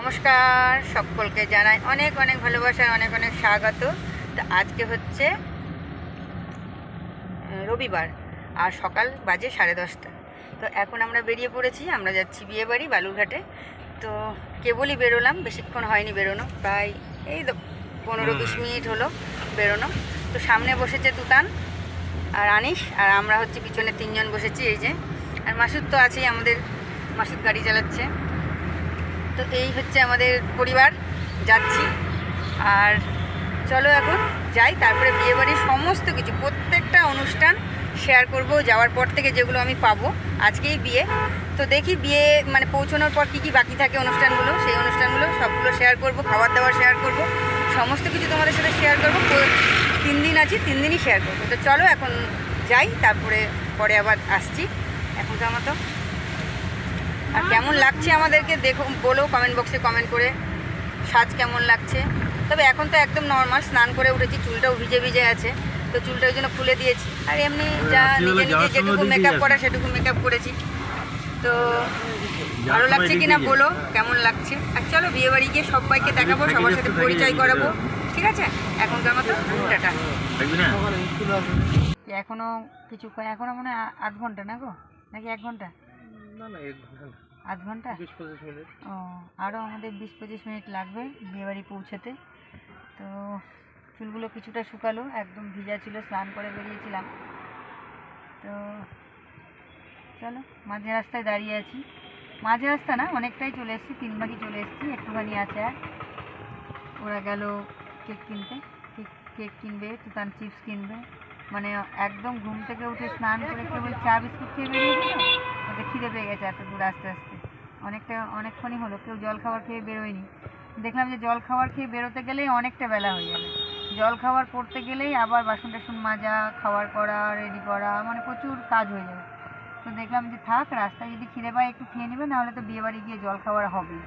নমস্কার, সকলকে জানাই অনেক অনেক ভালোবাসা, অনেক অনেক স্বাগত। তো আজকে হচ্ছে রবিবার আর সকাল বাজে 10:30। তো এখন আমরা বেরিয়ে পড়েছি, আমরা যাচ্ছি বিয়েবাড়ি বালুরঘাটে। তো কেবলই বেরোলাম, বেশিক্ষণ হয়নি বেরোনো, প্রায় এই 15-20 মিনিট হলো বেরোনো। তো সামনে বসেছে তুতান আর আনিস, আর আমরা হচ্ছে পিছনে 3 জন বসেছি। এই যে, আর মাসুদ তো আছেই আমাদের, মাসুদ গাড়ি চালাচ্ছে। তো এই হচ্ছে আমাদের পরিবার, যাচ্ছি। আর চলো এখন যাই, তারপরে বিয়েবাড়ির সমস্ত কিছু প্রত্যেকটা অনুষ্ঠান শেয়ার করব যাওয়ার পর থেকে, যেগুলো আমি পাবো। আজকেই বিয়ে, তো দেখি বিয়ে মানে পৌঁছানোর পর কী কী বাকি থাকে অনুষ্ঠানগুলো, সেই অনুষ্ঠানগুলো সবগুলো শেয়ার করব, খাবার দাবার শেয়ার করব, সমস্ত কিছু তোমাদের সাথে শেয়ার করব। 3 দিন আছি, 3 দিনই শেয়ার করবো। তো চলো এখন যাই, তারপরে পরে আবার আসছি। এখনকার মতো আর কেমন লাগছে আমাদেরকে দেখো, বলো কমেন্ট বক্সে কমেন্ট করে, সাজ কেমন লাগছে। তবে এখন তো একদম নর্মাল, স্নান করে উঠেছি, চুলটাও ভিজে ভিজে আছে, তো চুলটা ওই জন্য খুলে দিয়েছি। আর এমনি যা নিজে নিজে যেটুকু মেকআপ করা সেটুকু মেকআপ করেছি। তো ভালো লাগছে কিনা বলো, কেমন লাগছে। আর চলো বিয়েবাড়ি গিয়ে সবাইকে দেখাবো, সবার সাথে পরিচয় করাবো, ঠিক আছে। এখনকার মতো টাটা। এখনো কিছু, এখনো মনে হয় 8 ঘন্টা না গো, নাকি 1 ঘন্টা? আধ ঘন্টা, 20-25 মিনিট। ও, আরও আমাদের 20-25 মিনিট লাগবে বিয়েবাড়ি পৌঁছাতে। তো চুলগুলো কিছুটা শুকালো, একদম ভিজা ছিল, স্নান করে বেরিয়েছিলাম। তো চলো, মাঝে রাস্তায় দাঁড়িয়ে আছি, মাঝে রাস্তা না, অনেকটাই চলে এসেছি, 3 ভাগই চলে এসেছি, একটুখানি আছে। আর ওরা গেল কেক কিনতে, কেক কিনবে, তুতান চিপস কিনবে। মানে একদম ঘুম থেকে উঠে স্নান করে কেবল চা বিস্কুট খেয়ে বেরিয়েছিল, ওদের খিদে পেয়ে গেছে এত দূর আস্তে আস্তে, অনেকক্ষণই হলো। কেউ জল খাবার খেয়ে বেরোয়নি। দেখলাম যে জল খাবার খেয়ে বেরোতে গেলেই অনেকটা বেলা হয়ে যাবে, জল খাবার করতে গেলেই আবার বাসন টাসন মাজা, খাবার করা, রেডি করা, মানে প্রচুর কাজ হয়ে যাবে। তো দেখলাম যে থাক, রাস্তায় যদি খিদে পায় একটু খেয়ে নেবে, নাহলে তো বিয়েবাড়ি গিয়ে জল খাবার হবেই,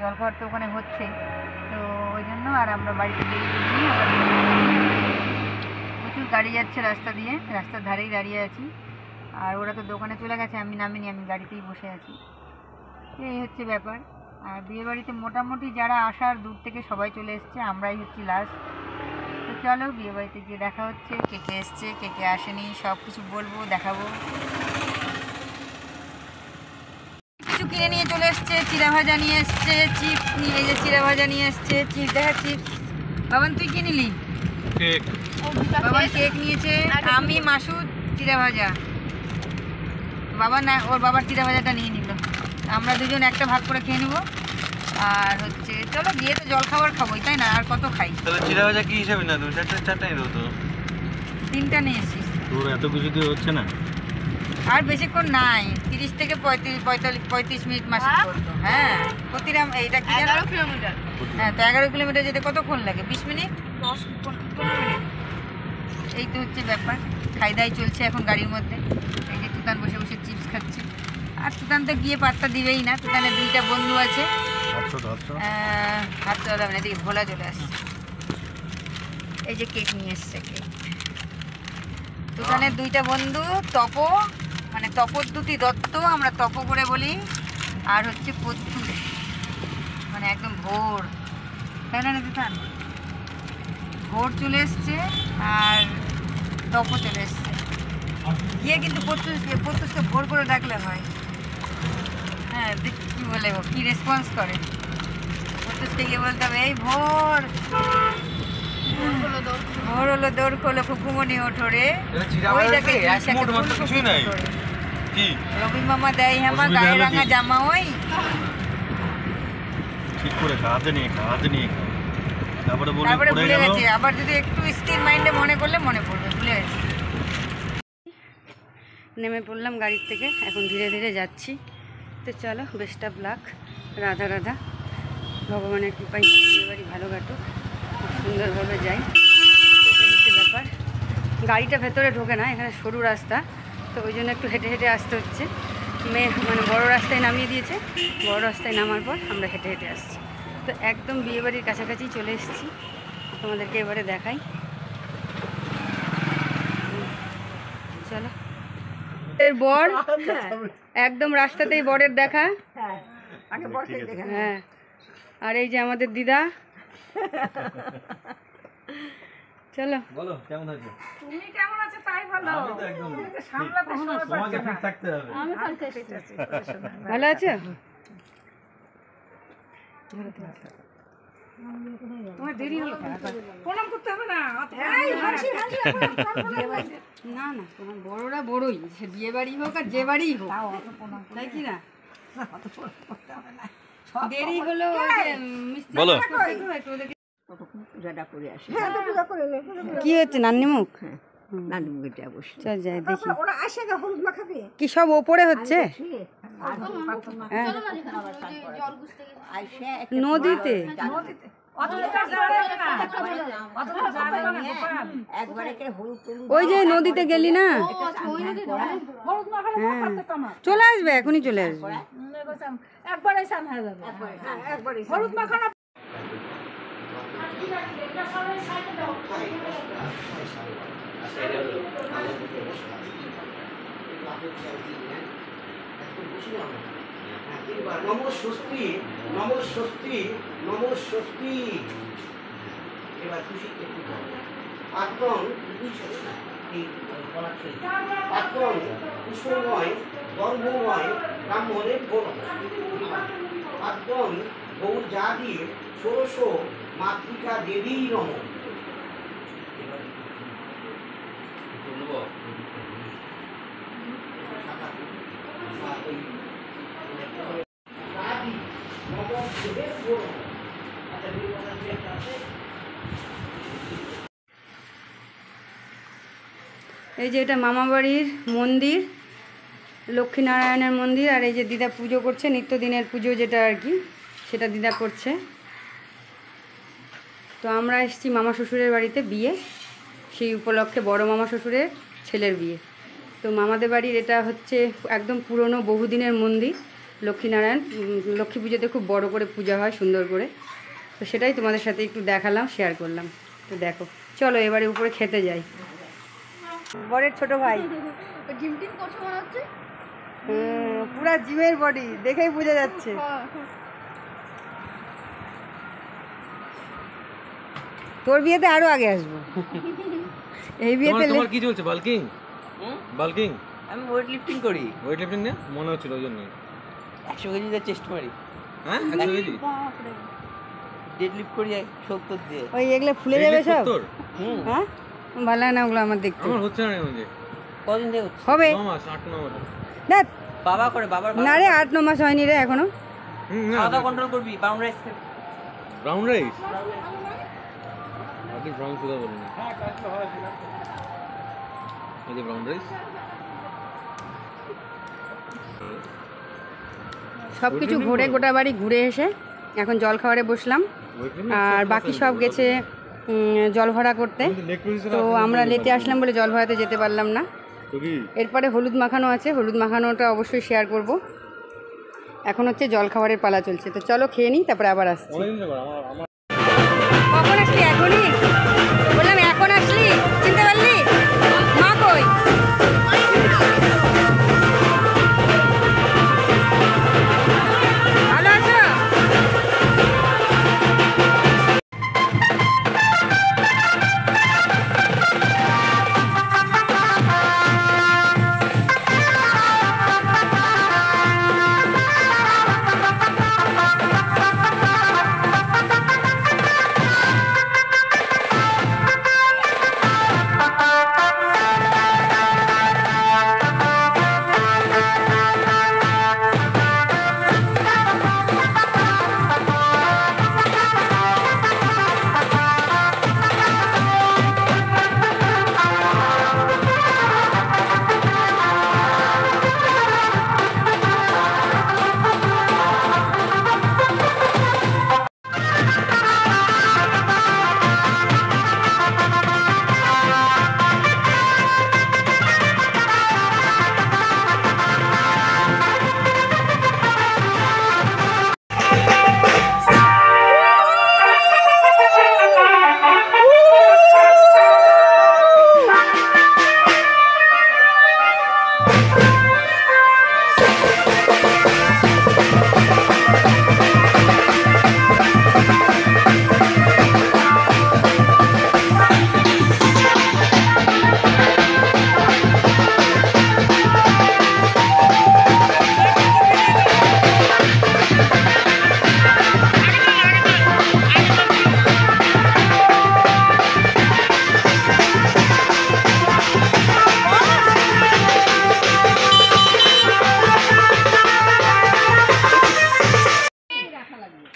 জল খাবার তো ওখানে হচ্ছে। তো ওই জন্য আর আমরা বাড়িতে বেরিয়ে নিয়ে প্রচুর গাড়ি যাচ্ছে রাস্তা দিয়ে, রাস্তার ধারেই দাঁড়িয়ে আছি। আর ওরা তো দোকানে চলে গেছে, আমি নামিনি, আমি গাড়িতেই বসে আছি। এই হচ্ছে ব্যাপার। আর বিয়েবাড়িতে মোটামুটি যারা আসার দূর থেকে সবাই চলে এসছে, আমরাই হচ্ছি লাস্ট। তো চলো বিয়েবাড়িতে গিয়ে দেখা হচ্ছে, কে কে এসছে, কে কে আসেনি, সব কিছু বলবো, দেখাবো। কিছু কিনে নিয়ে চলে এসছে, চিড়া ভাজা নিয়ে এসছে, চিপস নিয়ে, এই যে চিড়া ভাজা নিয়ে এসছে, চিপস, দেখা চিপস। বাবান তুই কি নিলি? কেক। বাবান কেক নিয়েছে, আমি মাসুদ চিড়া ভাজা, বাবা না, ওর বাবার চিড়া ভাজাটা নিয়ে নিল। আমরা দুজন একটা ভাগ করে খেয়ে নেবো। আর হচ্ছে চলো গিয়ে তো জল খাবার খাবোই, তাই না? আর কত খাই? তাহলে চিড়া ভাজা কি হিসাবে না, তুমি চারটাই দাও তো। 3টা নিয়ে এসিস। তোর এত কিছু দিয়ে হচ্ছে না। আর বেশিক্ষণ নাই, 30 থেকে 35 মিনিট মাসে করতো। হ্যাঁ, প্রতিরাম এইটা কি 11 কিলোমিটার। হ্যাঁ, তো 11 কিলোমিটার যেতে কতক্ষণ লাগে? 20 মিনিট, 10-15 মিনিট। এই তো হচ্ছে ব্যাপার। খাই দাই চলছে এখন গাড়ির মধ্যে। এই যে তুতান বসে বসে চিপস খাচ্ছে। আর তুতান তো গিয়ে পাত্তা দিবেই না, তুতানের 2টা বন্ধু আছে। হাত চলা যাবে না, এদিকে ভোলা চলে আসছে। এই যে কেক নিয়ে এসছে, কেক। তুতানের 2টা বন্ধু, তপ মানে তপদ্যুতি দত্ত, আমরা তপ করে বলি, আর হচ্ছে প্রত্যুষ, মানে একদম ভোর, তাই না তুতান? ভোর চলে এসছে, আর তপ চলে এসছে। গিয়ে কিন্তু প্রত্যুষকে ভোর করে ডাকলে হয়। হ্যাঁ, দেখ কী বলে, ও কী রেসপন্স করে। প্রত্যুষকে গিয়ে বলতে হবে, এই ভোর, ভোর হলো, দৌড় খোলো, কুকুমনি ওঠো রে। রবি মামা দেয় হামা, গায়ে রাঙা জামা, ওই ঠিক করে খাওয়াতে নিয়ে তারপরে ভুলে গেছে। আবার যদি একটু স্থির মাইন্ডে মনে করলে মনে পড়বে, ভুলে গেছি। নেমে পড়লাম গাড়ির থেকে, এখন ধীরে ধীরে যাচ্ছি। তো চলো, best of luck, Radha Radha, ভগবানের কৃপায় বিয়েবাড়ি ভালো কাটুক, খুব সুন্দরভাবে যাই। তো ব্যাপার, গাড়িটা ভেতরে ঢোকে না, এখানে সরু রাস্তা, তো ওই জন্য একটু হেঁটে হেঁটে আসতে হচ্ছে। মানে বড় রাস্তায় নামিয়ে দিয়েছে, বড় রাস্তায় নামার পর আমরা হেঁটে হেঁটে আসছি। তো একদম বিয়েবাড়ির কাছাকাছি চলে এসেছি, তোমাদেরকে এবারে দেখাই। চলো, এর বর একদম রাস্তাতেই বরের দেখা। হ্যাঁ, আর এই যে আমাদের দিদা। চলো বলো কেমন আছে? তুমি কেমন আছো তাই বলো। আমি তো একদম তোমাকে সামলাতে সময় তোমাকে পাচ্ছি না। ঠিক থাকতে হবে। আমি ঠিক আছি, পড়াশোনা। ভালো আছো? তোমার দেরি হলো কেন? প্রণাম করতে হবে না। না না, তোমার বড়রা বড়ই, সে বিয়ে বাড়ি হোক আর যে বাড়িই হোক, তাও অত প্রণাম তাই কি না? অত প্রণাম করতে হবে না। দেরি হলো ওই যে মিস্ত্রি বলো। কাজ করছে তো, একটু ওদেরকে- ততক্ষণ পূজাটা করে আসি। কি হচ্ছে নান্নি মুখ? নানি মুখে বসে। চল যাই দেখি। ওরা আসে না হলুদ মাখাবে। কি সব ওপরে হচ্ছে? হ্যাঁ, নদীতে। ওই যে নদীতে গেলি না? হ্যাঁ, চলে আসবে, এখনই চলে আসবে। একবারে স্নান হয়ে যাবে। হলুদ মাখানো নমস্বস্তি নমস্বস্তি নমস্বস্তি। এবার খুশি একটু পাত্রন পাত্রন কুশলময় গর্ভময় ব্রাহ্মণের বড় পাত্রন গৌর জাতির ষোড়শ মাতৃকা দেবী নম। এই যে এটা মামা বাড়ির মন্দির, লক্ষ্মীনারায়ণের মন্দির। আর এই যে দিদা পুজো করছে, নিত্যদিনের পুজো যেটা আর কি, সেটা দিদা করছে। তো আমরা এসেছি মামা শ্বশুরের বাড়িতে বিয়ে, সেই উপলক্ষে বড় মামা শ্বশুরের ছেলের বিয়ে। তো মামাদের বাড়ির এটা হচ্ছে একদম পুরনো বহুদিনের মন্দির, লক্ষ্মীনারায়ণ। লক্ষ্মী পুজোতে খুব বড় করে পূজা হয়, সুন্দর করে। তো সেটাই তোমাদের সাথে একটু দেখালাম, শেয়ার করলাম। তো দেখো, চলো এবারে উপরে খেতে যাই। বরের ছোট ভাই জিম টিম করছে মনে হচ্ছে। পুরা জিমের বডি, দেখেই বোঝা যাচ্ছে। তোর বিয়েতে আরো আগে আসবো। এই বিয়েতে তোমার কি চলছে? বাল্কিং? বাল্কিং? আমি ওয়েট লিফটিং করি। ওয়েট লিফটিং না মনে হচ্ছিল ওই জন্য। 100 কেজিতে চেস্ট মারি। হ্যাঁ 100 কেজি ডেড লিফট করি 70 দিয়ে। ওই এগুলো ফুলে যাবে সব। হুম। হ্যাঁ, ভালো লাগে না ওগুলো আমার দেখতে। আমার হচ্ছে না এখন যে কদিন থেকে হচ্ছে? হবে 9 মাস 8-9 মাস। দেখ বাবা করে, বাবার না রে, 8-9 মাস হয়নি রে এখনো। খাওয়া কন্ট্রোল করবি। ব্রাউন রাইস খাবি। Brown rice? আপনি ব্রাউন সুগার বলুন। এই যে ব্রাউন রাইস। সব কিছু ঘুরে, গোটা বাড়ি ঘুরে এসে এখন জল খাওয়ারে বসলাম। আর বাকি সব গেছে জল ভরা করতে। তো আমরা লেটে আসলাম বলে জল ভরাতে যেতে পারলাম না। এরপরে হলুদ মাখানো আছে, হলুদ মাখানোটা অবশ্যই শেয়ার করব। এখন হচ্ছে জল খাবারের পালা চলছে। তো চলো খেয়ে নিই, তারপরে আবার আসছি। কখন আসলি? এখনই বললাম, এখন আসলি? চিনতে পারলি? মা কই? ভালো আছো?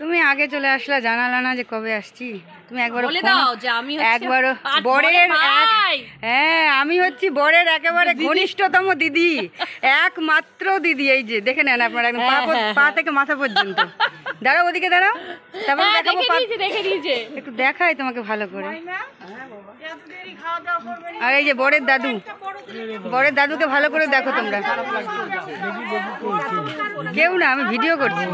তুমি আগে চলে আসলা, জানালা না যে কবে আসছি। তুমি একবার বলে দাও যে আমি হচ্ছে একবারও আর বরের ভাই। হ্যাঁ, আমি হচ্ছি বরের একেবারে ঘনিষ্ঠতম দিদি, একমাত্র দিদি। এই যে দেখে নেন আপনারা, একদম পা থেকে মাথা পর্যন্ত। দাঁড়াও, ওদিকে দাঁড়াও, তারপরে হ্যাঁ, দেখাবো দেখে নিয়েছে একটু দেখাই তোমাকে ভালো করে। আর এই যে বরের দাদু, বরের দাদুকে ভালো করে দেখো তোমরা। কেউ না, আমি ভিডিও করছি।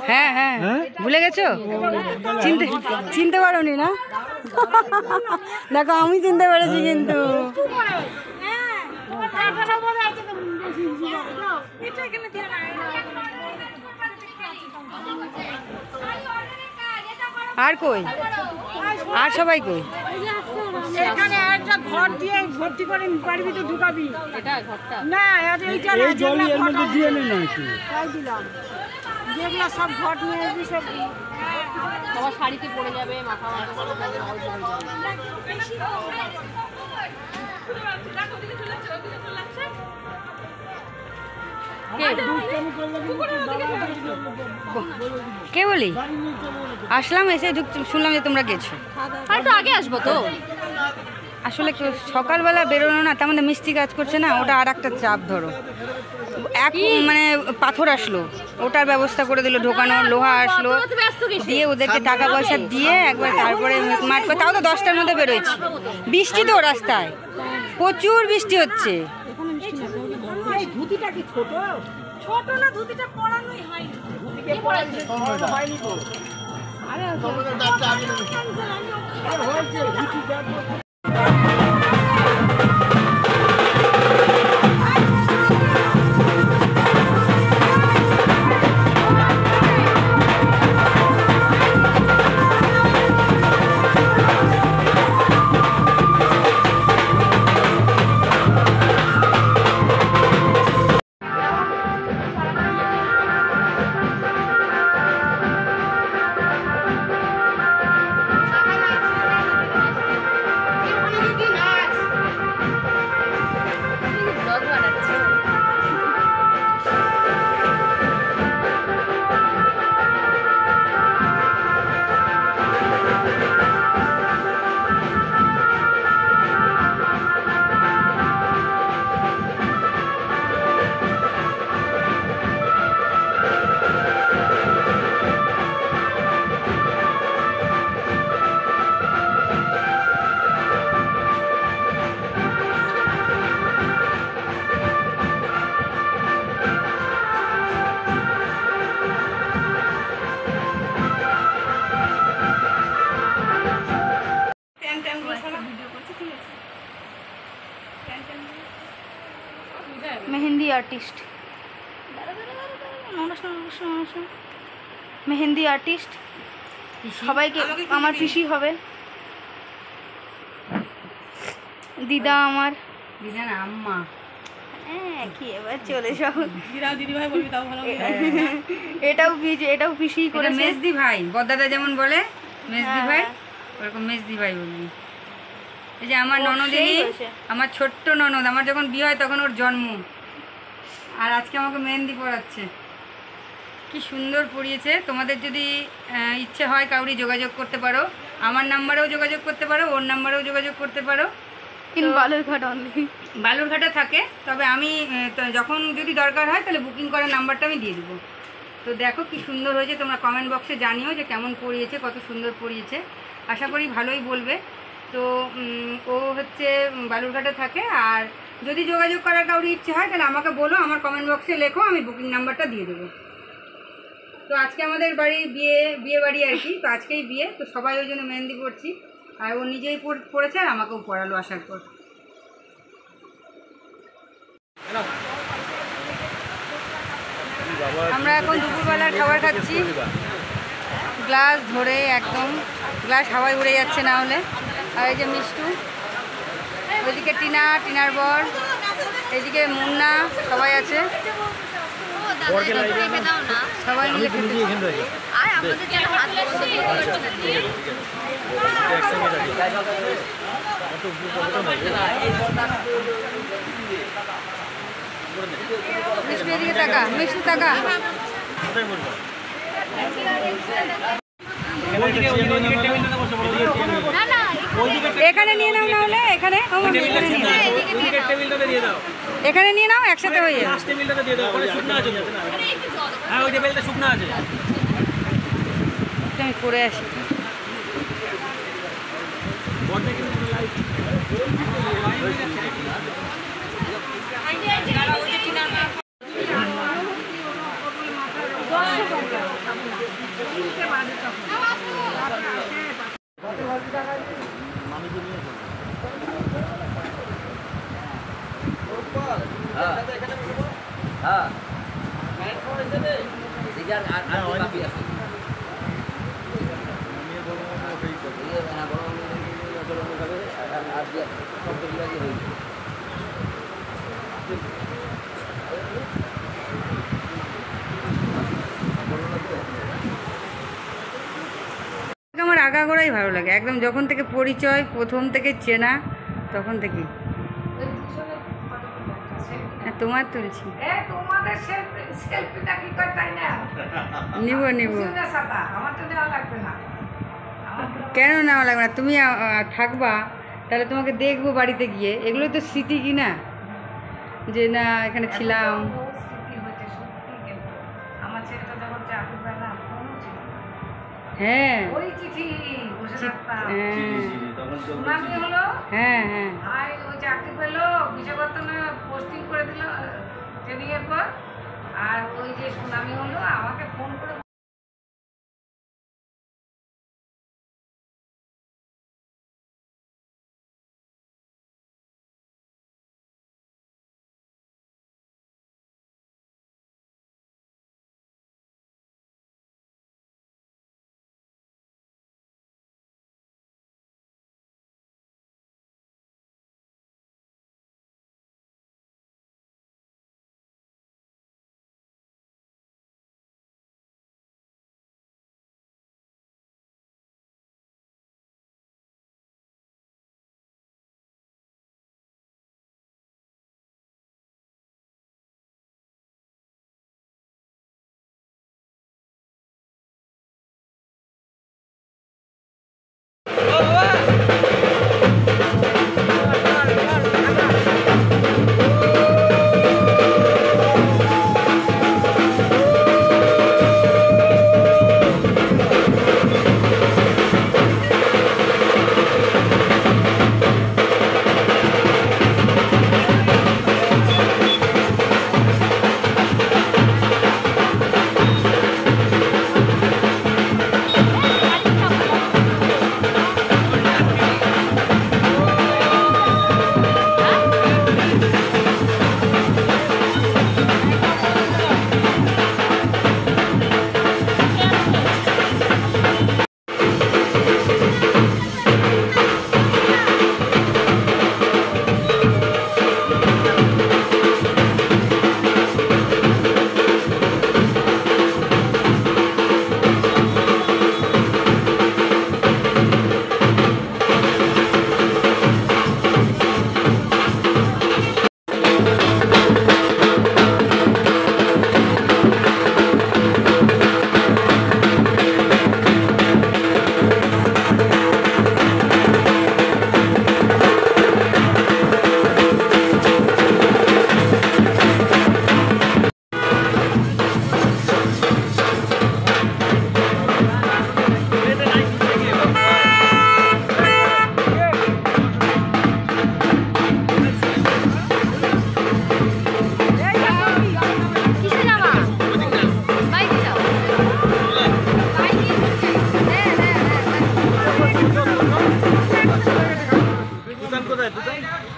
হ্যাঁ হ্যাঁ, ভুলে গেছো? চিনতে পারোনি না? দেখো আমি চিনতে পেরেছি কিন্তু। আর কই, আর সবাই কই? এখানে একটা ঘর দিয়ে ভর্তি করে পারবি তো ঢুকাবি। এটা ঘরটা না, এইটা এই জলই এর মধ্যে দিয়ে নেন না একটু। তাই দিলাম, যেগুলো সব ঘর নিয়ে আসবি সব সবার শাড়িতে পড়ে যাবে, মাথা কে বলি? আসলাম, এসে শুনলাম যে তোমরা গেছো। আর তো আগে আসবো তো। আসলে সকালবেলা বেরোনো না, তেমন মিষ্টি কাজ করছে না, ওটা আর একটা চাপ। ধরো এক মানে পাথর আসলো, ওটার ব্যবস্থা করে দিল, ঢোকানো লোহা আসলো, দিয়ে ওদেরকে টাকা পয়সা দিয়ে একবার তারপরে মাঠ করে। তাও তো 10টার মধ্যে বেরোয়েছি। বৃষ্টি তো রাস্তায়, প্রচুর বৃষ্টি হচ্ছে। ধুতিটা কি ছোট? ছোট না, ধুতিটা পরানোই হয়নি। হয়নি তো। মেহেন্দি আর্টিস্ট, মেহেন্দি আর্টিস্ট সবাইকে, আমার পিসি হবে, দিদা আমার, দিদা না আম্মা। হ্যাঁ কি এবার চলে সব। দিদি ভাই বলবি তাও ভালো। এটাও পিসি করে। মেজদি ভাই, বড়দাদা যেমন বলে মেজদি ভাই, ওরকম মেজদি ভাই বলবি। এই যে আমার ননদিনী, আমার ছোট্ট ননদ, আমার যখন বিয়ে হয় তখন ওর জন্ম, আর আজকে আমাকে মেহেন্দি পরাচ্ছে। কি সুন্দর পরিয়েছে। তোমাদের যদি ইচ্ছে হয় কাউরি যোগাযোগ করতে পারো, আমার নাম্বারেও যোগাযোগ করতে পারো, ওর নাম্বারেও যোগাযোগ করতে পারো। ইন বালুরঘাট অনলি, বালুরঘাটে থাকে, তবে আমি যখন যদি দরকার হয় তাহলে বুকিং করার নাম্বারটা আমি দিয়ে দেবো। তো দেখো কি সুন্দর হয়েছে, তোমরা কমেন্ট বক্সে জানিও যে কেমন পরিয়েছে, কত সুন্দর পরিয়েছে। আশা করি ভালোই বলবে। তো ও হচ্ছে বালুরঘাটে থাকে, আর যদি যোগাযোগ করার কাউরি ইচ্ছে হয় তাহলে আমাকে বলো, আমার কমেন্ট বক্সে লেখো, আমি বুকিং নাম্বারটা দিয়ে দেবো। তো আজকে আমাদের বাড়ি বিয়ে বাড়ি আর কি, তো আজকেই বিয়ে, তো সবাই ওই জন্য মেহেন্দি পড়ছি। আর ও নিজেই পড়েছে আর আমাকেও পড়ালো আসার পর। আমরা এখন দুপুরবেলার খাবার খাচ্ছি, গ্লাস ধরে একদম গ্লাস হাওয়ায় উড়ে যাচ্ছে না হলে। আর এই যে মিষ্টু, ওইদিকে টিনার বর, এইদিকে মুন্না, সবাই আছে, সবাই মিলে মিষ্টি এদিকে টাকা, মিষ্টি টাকা। কোথায় বলবো এখানে নিয়ে নাও, না হলে এখানে এখানে নিয়ে নাও, একসাথে হয়ে যাবে। আমি করে আসি। আমার আগাগোড়াই ভালো লাগে, একদম যখন থেকে পরিচয়, প্রথম থেকে চেনা, তখন থেকেই। তোমার তুলছি, নিব নিব। কেন নেওয়া লাগবে না? তুমি থাকবা, তাহলে তোমাকে দেখবো বাড়িতে গিয়ে। এগুলো তো স্মৃতি কি না, যে না এখানে ছিলাম। হ্যাঁ হ্যাঁ হ্যাঁ ওই চাকরি পেলো, বিশাখাপত্তনে পোস্টিং করে দিল ট্রেনিংয়ের পর, আর ওই যে সুনামি হলো আমাকে ফোন করে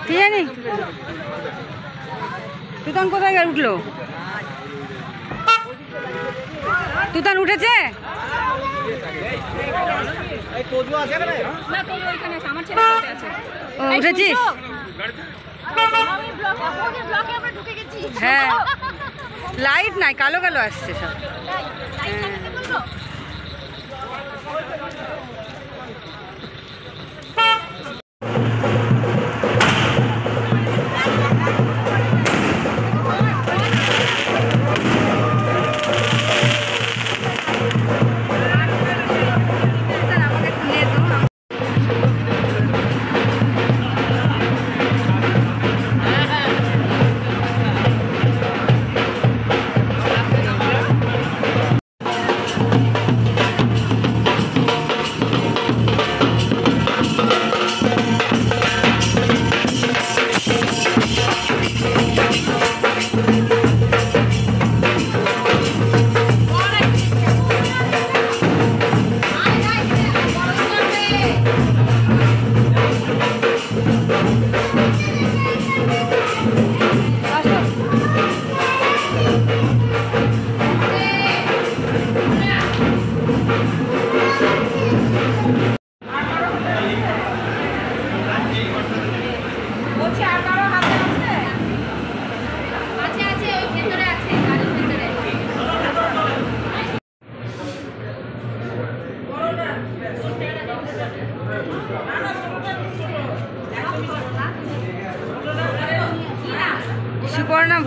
কি জানি তুতান কোথায় উঠলো? তুতান উঠেছে? ও উঠেছিস? হ্যাঁ লাইট নাই, কালো কালো আসছে সব।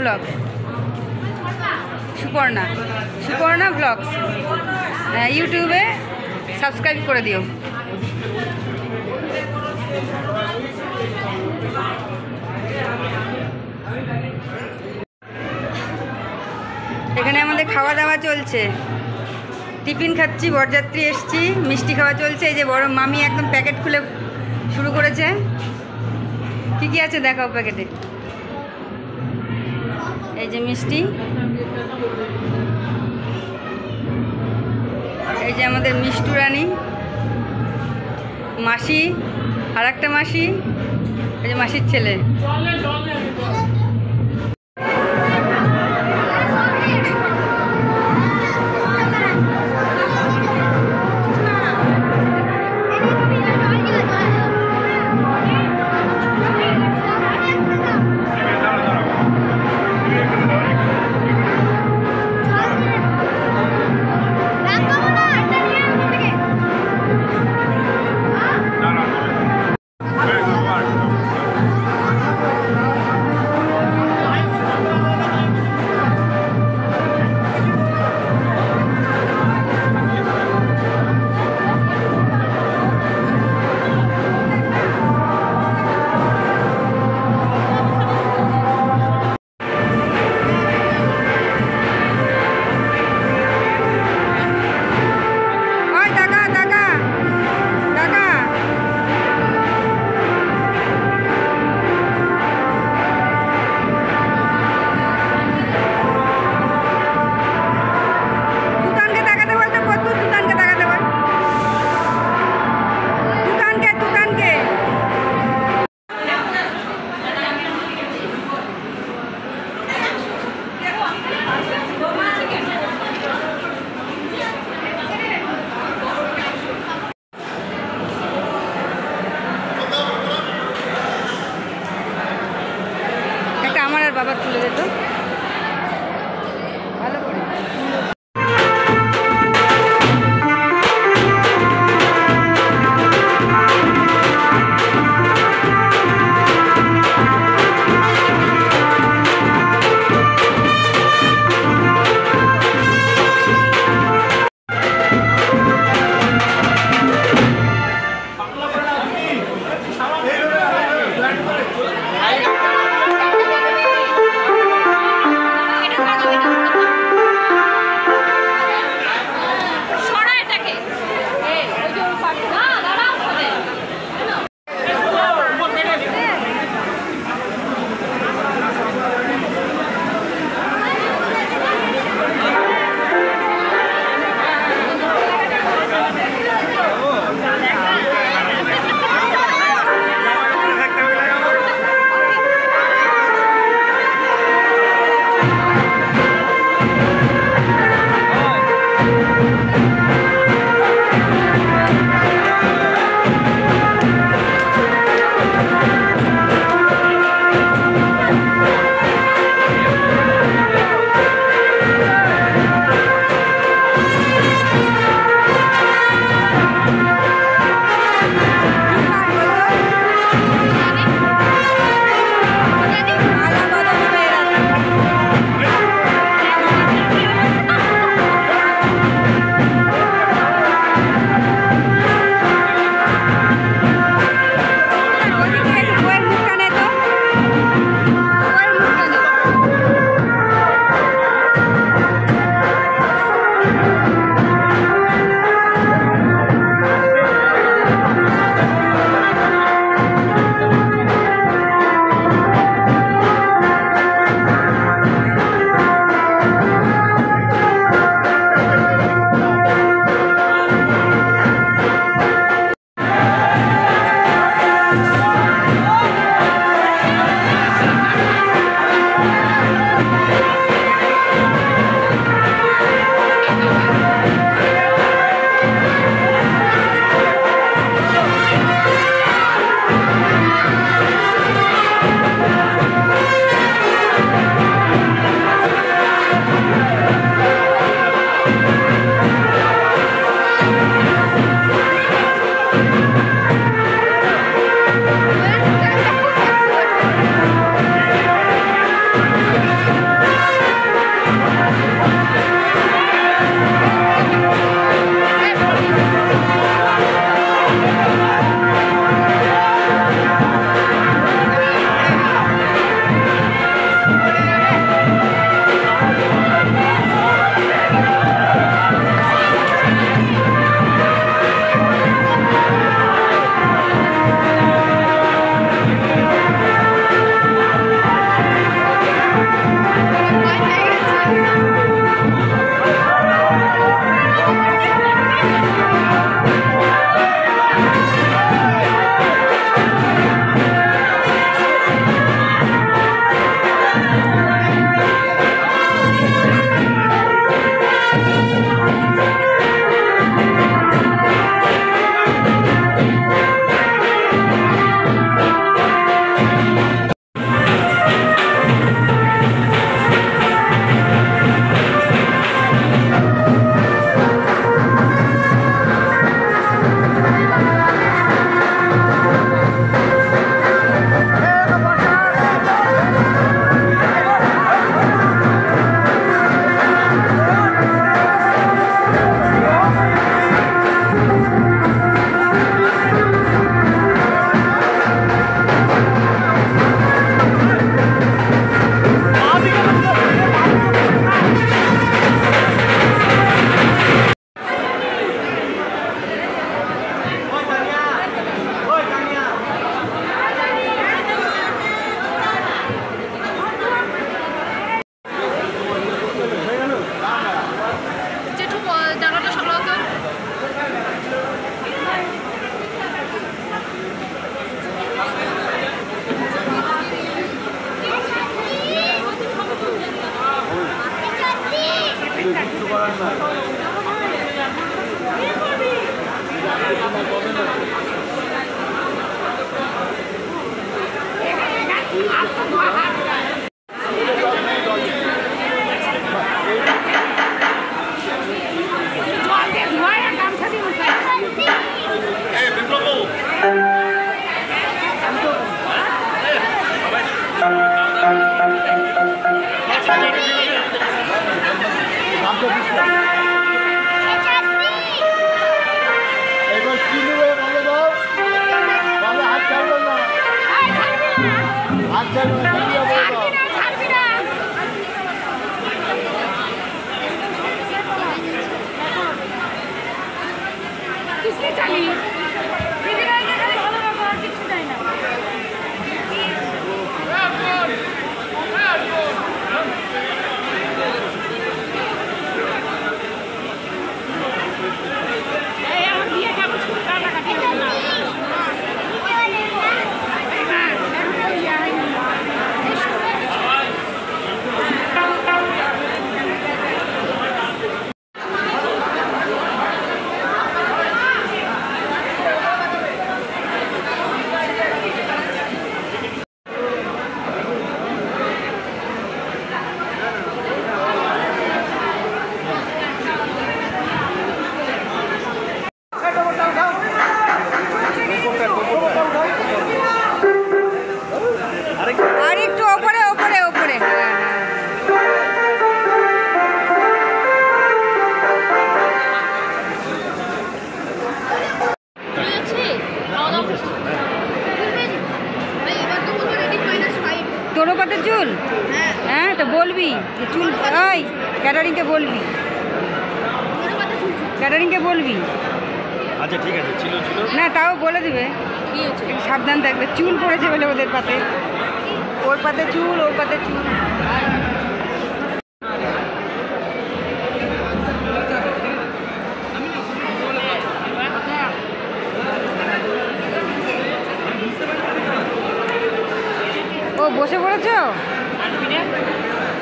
ব্লগ, সুপর্ণা সুপর্ণা ব্লগস, ইউটিউবে সাবস্ক্রাইব করে দিও। এখানে আমাদের খাওয়া দাওয়া চলছে, টিফিন খাচ্ছি, বরযাত্রী এসছি, মিষ্টি খাওয়া চলছে। এই যে বড় মামি একদম প্যাকেট খুলে শুরু করেছে। কি কি আছে দেখাও প্যাকেটে। এই যে মিষ্টি, এই যে আমাদের মিষ্টু রানী, মাসি, আর একটা মাসি, এই যে মাসির ছেলে। এবার কি নেবে বলো দাও, বলো হাত ছাড়বে না, হাত ছাড়বে না, কি হবে বলো? আর একটু ওপরে ওপরে ওপরে, হ্যাঁ হ্যাঁ। তোরও কত চুল? হ্যাঁ তো বলবি যে চুল, ওই ক্যাটারিংকে বলবি, ক্যাটারিংকে বলবি। আচ্ছা ঠিক আছে, ছিল ছিল না তাও বলে দিবে, একটু সাবধান থাকবে, চুল পড়েছে বলে ওদের পাতে, ওর পাতে চুল, ওর পাতে চুল। ও বসে পড়েছো?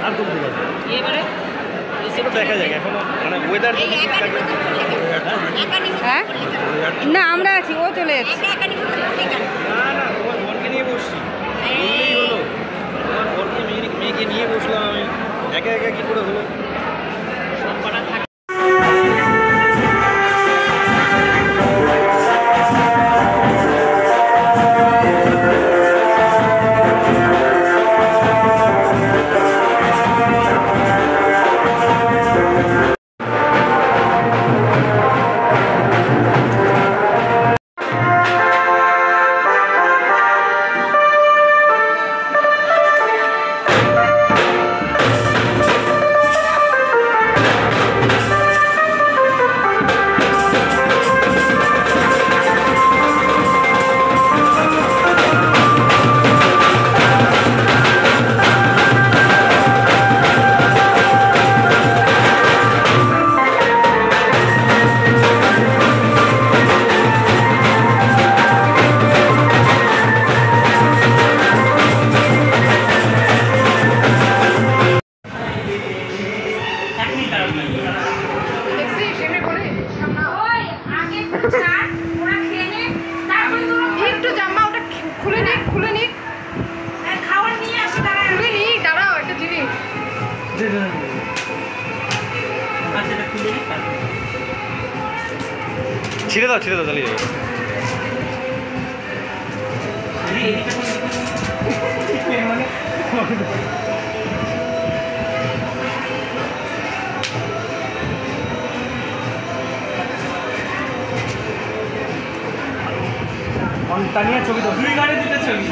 আর কমতে পারবে সেটা দেখা যাক, এখনো মানে ওয়েদার হ্যাঁ না আমরা আছি, ও চলে যাচ্ছে। না না, তোমার বোনকে নিয়ে বসছি, বললেই হলো। তোমার বোনকে মেয়েকে নিয়ে বসলাম আমি, একা একা কী করে হলো? একটু জামা ওটা খুলে নিক, খুলে নিক, খাবার নিয়ে আসে, খুলে নিক, দাঁড়াও একটা জিনিস। ছিঁড়ে দাও তাহলে যাবে। তানিয়া ছবি তো দুই গাড়ি দিতে ছবি।